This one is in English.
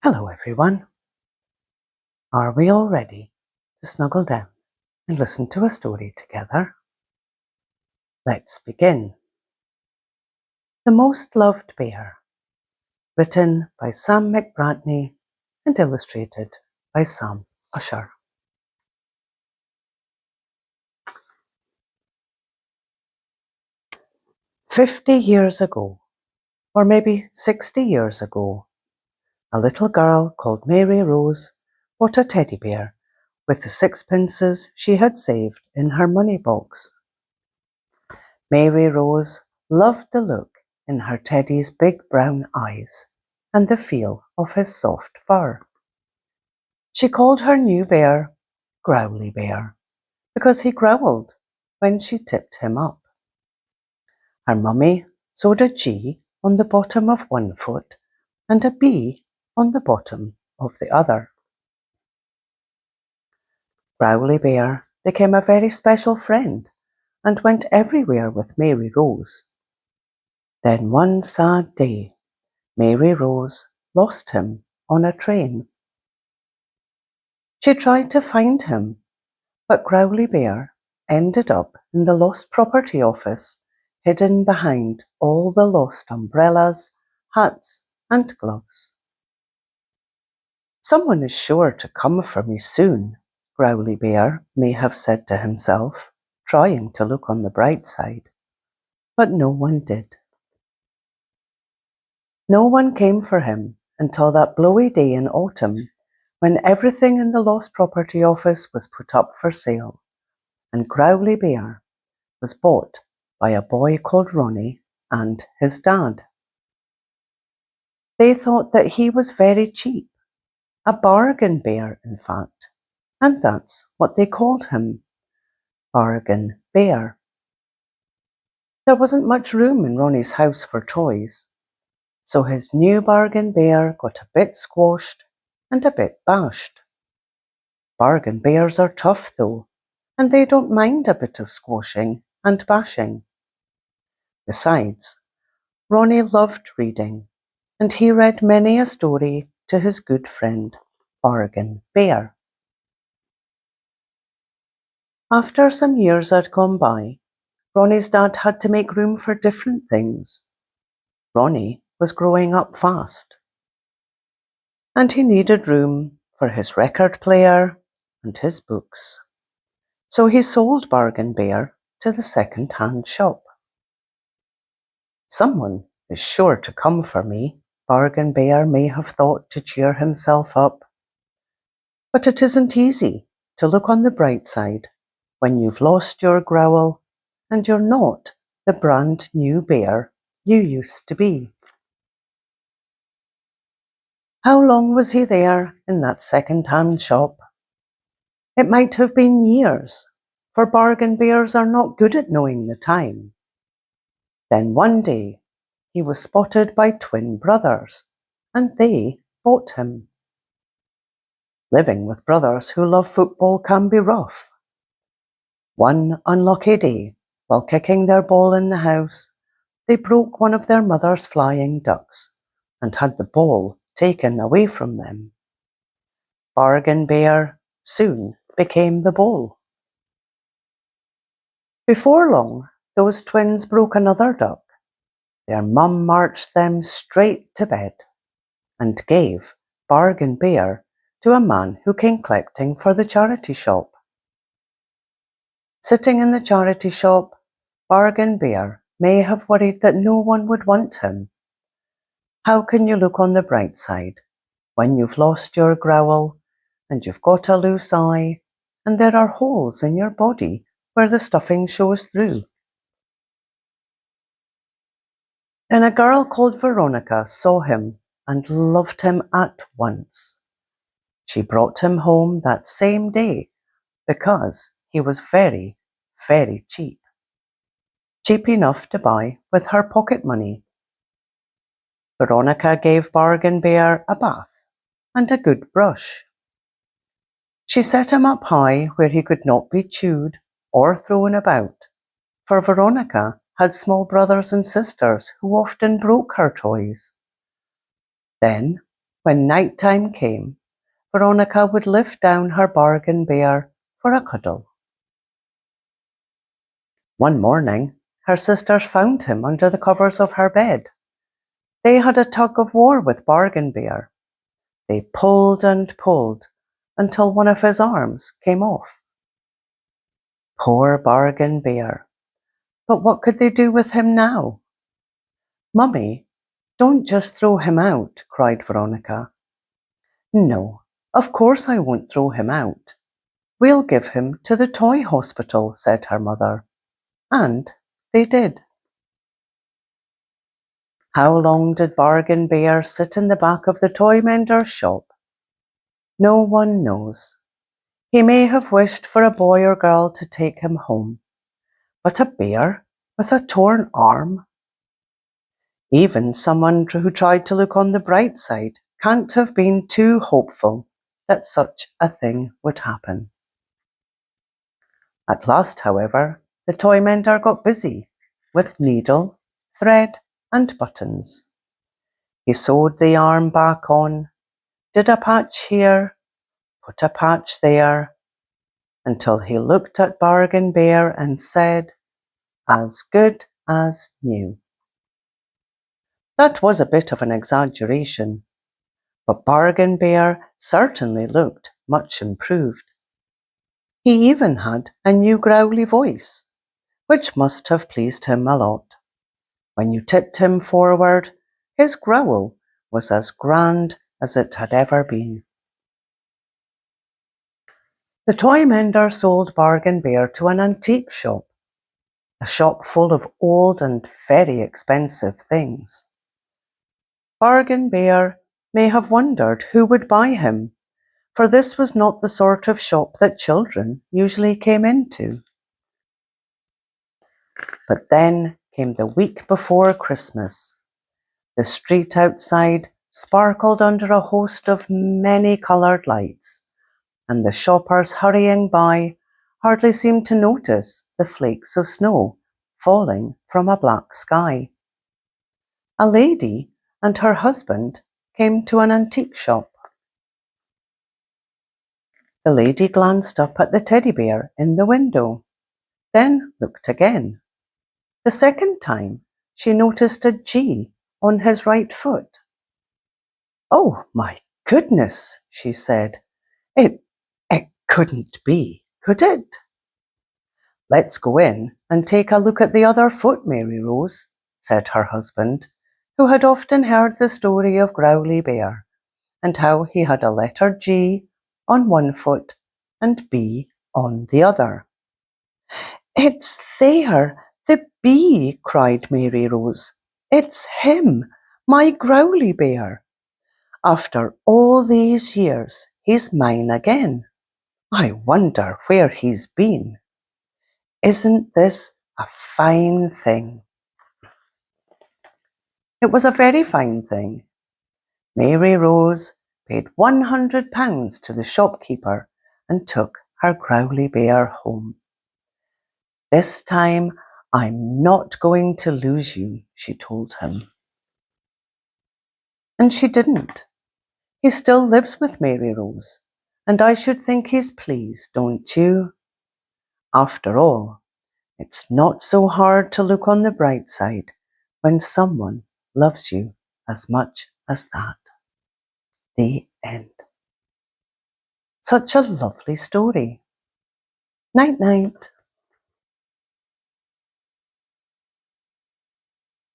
Hello everyone. Are we all ready to snuggle down and listen to a story together? Let's begin. The Most Loved Bear, written by Sam McBratney and illustrated by Sam Usher. "50 years ago, or maybe 60 years ago, a little girl called Mary Rose bought a teddy bear with the sixpences she had saved in her money box. Mary Rose loved the look in her teddy's big brown eyes and the feel of his soft fur. She called her new bear Growly Bear because he growled when she tipped him up. Her mummy sewed a G on the bottom of one foot and a B on the bottom of the other. Growly Bear became a very special friend and went everywhere with Mary Rose. Then one sad day, Mary Rose lost him on a train. She tried to find him, but Growly Bear ended up in the lost property office, hidden behind all the lost umbrellas, hats, and gloves. "Someone is sure to come for me soon," Growly Bear may have said to himself, trying to look on the bright side. But no one did. No one came for him until that blowy day in autumn, when everything in the lost property office was put up for sale, and Growly Bear was bought by a boy called Ronnie and his dad. They thought that he was very cheap, a bargain bear in fact, and that's what they called him, Bargain Bear. There wasn't much room in Ronnie's house for toys, so his new bargain bear got a bit squashed and a bit bashed. Bargain bears are tough though, and they don't mind a bit of squashing and bashing. Besides, Ronnie loved reading, and he read many a story to his good friend, Bargain Bear. After some years had gone by, Ronnie's dad had to make room for different things. Ronnie was growing up fast, and he needed room for his record player and his books. So he sold Bargain Bear to the second-hand shop. "Someone is sure to come for me," Bargain Bear may have thought to cheer himself up. But it isn't easy to look on the bright side when you've lost your growl and you're not the brand new bear you used to be. How long was he there in that second-hand shop? It might have been years, for bargain bears are not good at knowing the time. Then one day he was spotted by twin brothers, and they bought him. Living with brothers who love football can be rough. One unlucky day, while kicking their ball in the house, they broke one of their mother's flying ducks and had the ball taken away from them. Bargain Bear soon became the ball. Before long, those twins broke another duck. Their mum marched them straight to bed and gave Bargain Bear to a man who came collecting for the charity shop. Sitting in the charity shop, Bargain Bear may have worried that no one would want him. How can you look on the bright side when you've lost your growl and you've got a loose eye and there are holes in your body where the stuffing shows through? Then a girl called Veronica saw him and loved him at once. She brought him home that same day because he was very, very cheap. Cheap enough to buy with her pocket money. Veronica gave Bargain Bear a bath and a good brush. She set him up high where he could not be chewed or thrown about, for Veronica had small brothers and sisters who often broke her toys. Then When night time came, Veronica would lift down her bargain bear for a cuddle. One morning, her sisters found him under the covers of her bed. They had a tug of war with Bargain Bear. They pulled and pulled until one of his arms came off. Poor Bargain Bear. But what could they do with him now? "Mummy, don't just throw him out," cried Veronica. "No, of course I won't throw him out. We'll give him to the toy hospital," said her mother. And they did. How long did Bargain Bear sit in the back of the toy mender's shop? No one knows. He may have wished for a boy or girl to take him home. But a bear with a torn arm? Even someone who tried to look on the bright side can't have been too hopeful that such a thing would happen. At last, however, the toy mender got busy with needle, thread, and buttons. He sewed the arm back on, did a patch here, put a patch there, until he looked at Bargain Bear and said, "As good as new." That was a bit of an exaggeration, but Bargain Bear certainly looked much improved. He even had a new growly voice, which must have pleased him a lot. When you tipped him forward, his growl was as grand as it had ever been. The toy mender sold Bargain Bear to an antique shop, a shop full of old and very expensive things. Bargain Bear may have wondered who would buy him, for this was not the sort of shop that children usually came into. But then came the week before Christmas. The street outside sparkled under a host of many-coloured lights, and the shoppers hurrying by hardly seemed to notice the flakes of snow falling from a black sky. A lady and her husband came to an antique shop. The lady glanced up at the teddy bear in the window, then looked again. The second time, she noticed a G on his right foot. "Oh, my goodness," she said. It couldn't be, could it?" "Let's go in and take a look at the other foot, Mary Rose," said her husband, who had often heard the story of Growly Bear, and how he had a letter G on one foot and B on the other. "It's there, the B," cried Mary Rose. "It's him, my Growly Bear. After all these years, he's mine again. I wonder where he's been. Isn't this a fine thing?" It was a very fine thing. Mary Rose paid £100 to the shopkeeper and took her Growly Bear home. "This time I'm not going to lose you," she told him. And she didn't. He still lives with Mary Rose, and I should think he's pleased, don't you? After all, it's not so hard to look on the bright side when someone loves you as much as that. The end. Such a lovely story. Night, night.